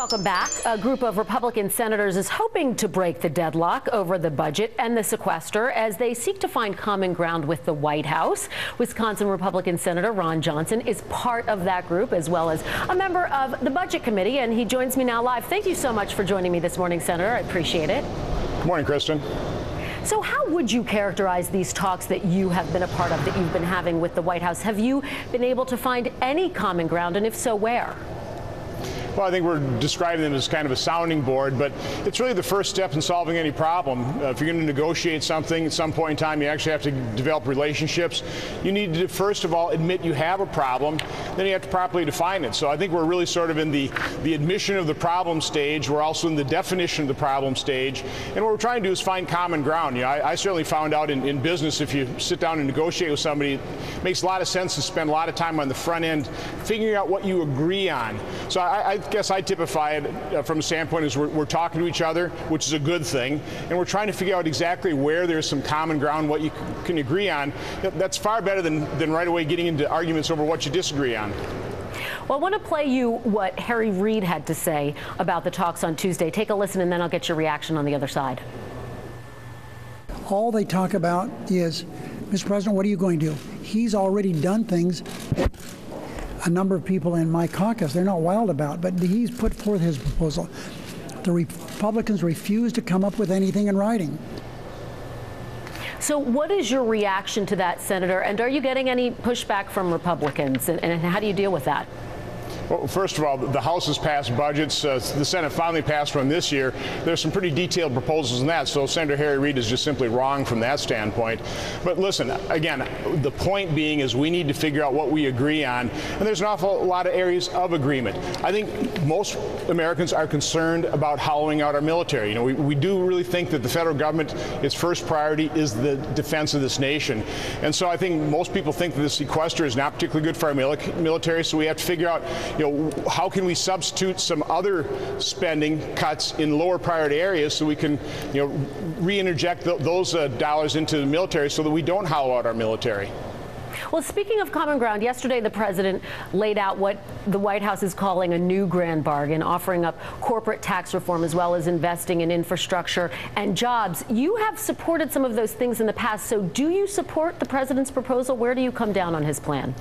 Welcome back. A group of Republican senators is hoping to break the deadlock over the budget and the sequester as they seek to find common ground with the White House. Wisconsin Republican Senator Ron Johnson is part of that group, as well as a member of the Budget Committee, and he joins me now live. Thank you so much for joining me this morning, Senator. I appreciate it. Good morning, Kristen. So how would you characterize these talks that you have been a part of, that you've been having with the White House? Have you been able to find any common ground, and if so, where? Well, I think we're describing them as kind of a sounding board, but it's really the first step in solving any problem. If you're going to negotiate something, at some point in time, you actually have to develop relationships. You need to, first of all, admit you have a problem. Then you have to properly define it. So I think we're really sort of in the admission of the problem stage. We're also in the definition of the problem stage. And what we're trying to do is find common ground. You know, I certainly found out in business, if you sit down and negotiate with somebody, it makes a lot of sense to spend a lot of time on the front end figuring out what you agree on. So I guess I typify it from a standpoint as we're talking to each other, which is a good thing, and we're trying to figure out exactly where there's some common ground, what you can agree on. That's far better than right away getting into arguments over what you disagree on. Well, I want to play you what Harry Reid had to say about the talks on Tuesday. Take a listen, and then I'll get your reaction on the other side. All they talk about is, Mr. President, what are you going to do? He's already done things a number of people in my caucus they're not wild about, but he's put forth his proposal. The Republicans refuse to come up with anything in writing. So what is your reaction to that, Senator? And are you getting any pushback from Republicans? And how do you deal with that? Well, first of all, the House has passed budgets. The Senate finally passed one this year. There's some pretty detailed proposals in that, so Senator Harry Reid is just simply wrong from that standpoint. But listen, again, the point being is we need to figure out what we agree on, and there's an awful lot of areas of agreement. I think most Americans are concerned about hollowing out our military. You know, we do really think that the federal government, its first priority is the defense of this nation. And so I think most people think that the sequester is not particularly good for our military, so we have to figure out, you know, how can we substitute some other spending cuts in lower priority areas so we can, you know, re-interject those dollars into the military so that we don't hollow out our military. Well, speaking of common ground, yesterday the president laid out what the White House is calling a new grand bargain, offering up corporate tax reform as well as investing in infrastructure and jobs. You have supported some of those things in the past, so do you support the president's proposal? Where do you come down on his plan?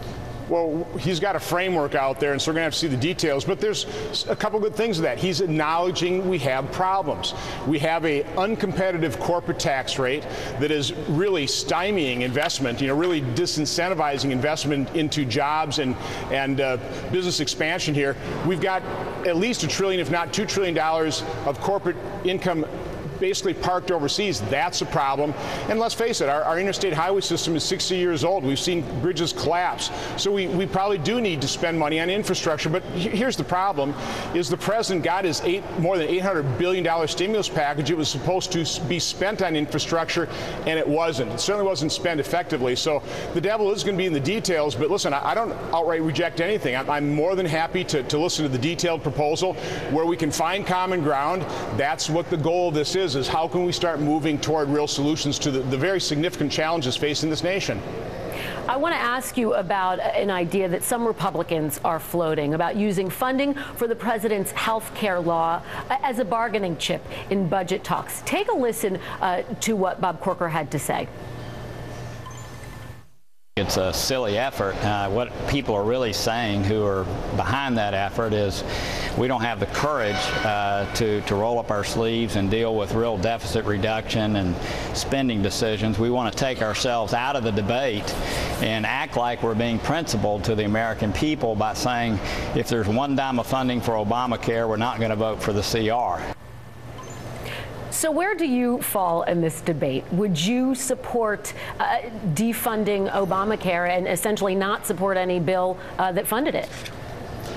Well, he's got a framework out there, and so we're going to have to see the details. But there's a couple good things with that. He's acknowledging we have problems. We have an uncompetitive corporate tax rate that is really stymieing investment, you know, really disincentivizing investment into jobs and business expansion here. We've got at least $1 trillion, if not $2 trillion of corporate income basically parked overseas. That's a problem. And let's face it, our interstate highway system is 60 years old. We've seen bridges collapse. So we probably do need to spend money on infrastructure. But here's the problem, is the president got his more than $800 billion stimulus package. It was supposed to be spent on infrastructure, and it wasn't. It certainly wasn't spent effectively. So the devil is going to be in the details. But listen, I don't outright reject anything. I'm more than happy to listen to the detailed proposal where we can find common ground. That's what the goal of this is how can we start moving toward real solutions to the very significant challenges facing this nation. I want to ask you about an idea that some Republicans are floating about using funding for the president's health care law as a bargaining chip in budget talks. Take a listen to what Bob Corker had to say. It's a silly effort. What people are really saying who are behind that effort is we don't have the courage to roll up our sleeves and deal with real deficit reduction and spending decisions. We want to take ourselves out of the debate and act like we're being principled to the American people by saying if there's one dime of funding for Obamacare, we're not going to vote for the CR. So where do you fall in this debate? Would you support defunding Obamacare and essentially not support any bill that funded it?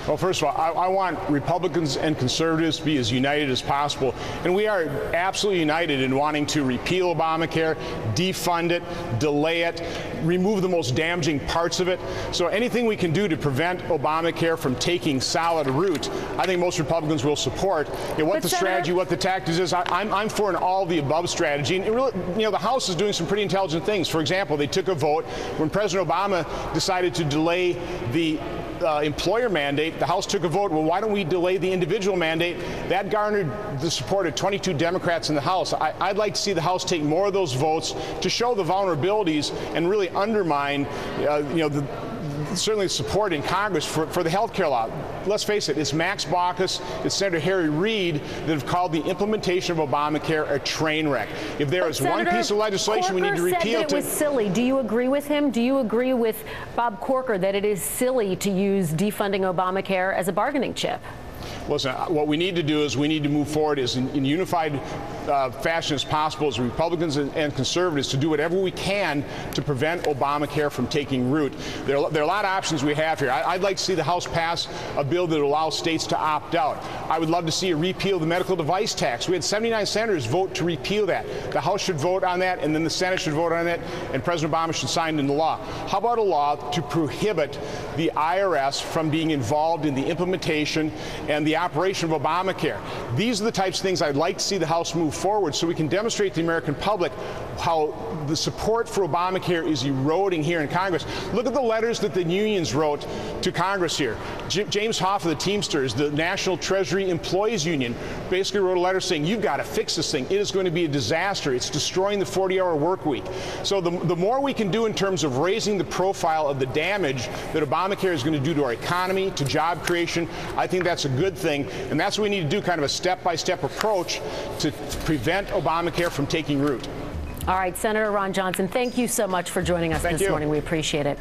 Well, first of all, I want Republicans and conservatives to be as united as possible. And we are absolutely united in wanting to repeal Obamacare, defund it, delay it, remove the most damaging parts of it. So anything we can do to prevent Obamacare from taking solid root, I think most Republicans will support. What the strategy, what the tactics is, I'm for an all-of-the-above strategy. And it really, you know, the House is doing some pretty intelligent things. For example, they took a vote when President Obama decided to delay the employer mandate, the House took a vote, well, why don't we delay the individual mandate? That garnered the support of 22 Democrats in the House. I'd like to see the House take more of those votes to show the vulnerabilities and really undermine, certainly support in Congress for the health care law. Let's face it, it's Max Baucus, it's Senator Harry Reid that have called the implementation of Obamacare a train wreck. If there is one piece of legislation we need to repeal, said that it was silly. Do you agree with him? Do you agree with Bob Corker that it is silly to use defunding Obamacare as a bargaining chip? Listen, what we need to do is we need to move forward in unified fashion as possible as Republicans and conservatives to do whatever we can to prevent Obamacare from taking root. There are a lot of options we have here. I'd like to see the House pass a bill that allows states to opt out. I would love to see a repeal of the medical device tax. We had 79 senators vote to repeal that. The House should vote on that, and then the Senate should vote on it, and President Obama should sign it into law. How about a law to prohibit the IRS from being involved in the implementation and the operation of Obamacare? These are the types of things I'd like to see the House move forward so we can demonstrate to the American public how the support for Obamacare is eroding here in Congress. Look at the letters that the unions wrote to Congress here. James Hoff of the Teamsters, the National Treasury Employees Union, basically wrote a letter saying, you've got to fix this thing. It is going to be a disaster. It's destroying the 40-hour work week. So the more we can do in terms of raising the profile of the damage that Obamacare is going to do to our economy, to job creation, I think that's a good thing. And that's what we need to do, kind of a step-by-step approach to prevent Obamacare from taking root. All right, Senator Ron Johnson, thank you so much for joining us this morning. We appreciate it.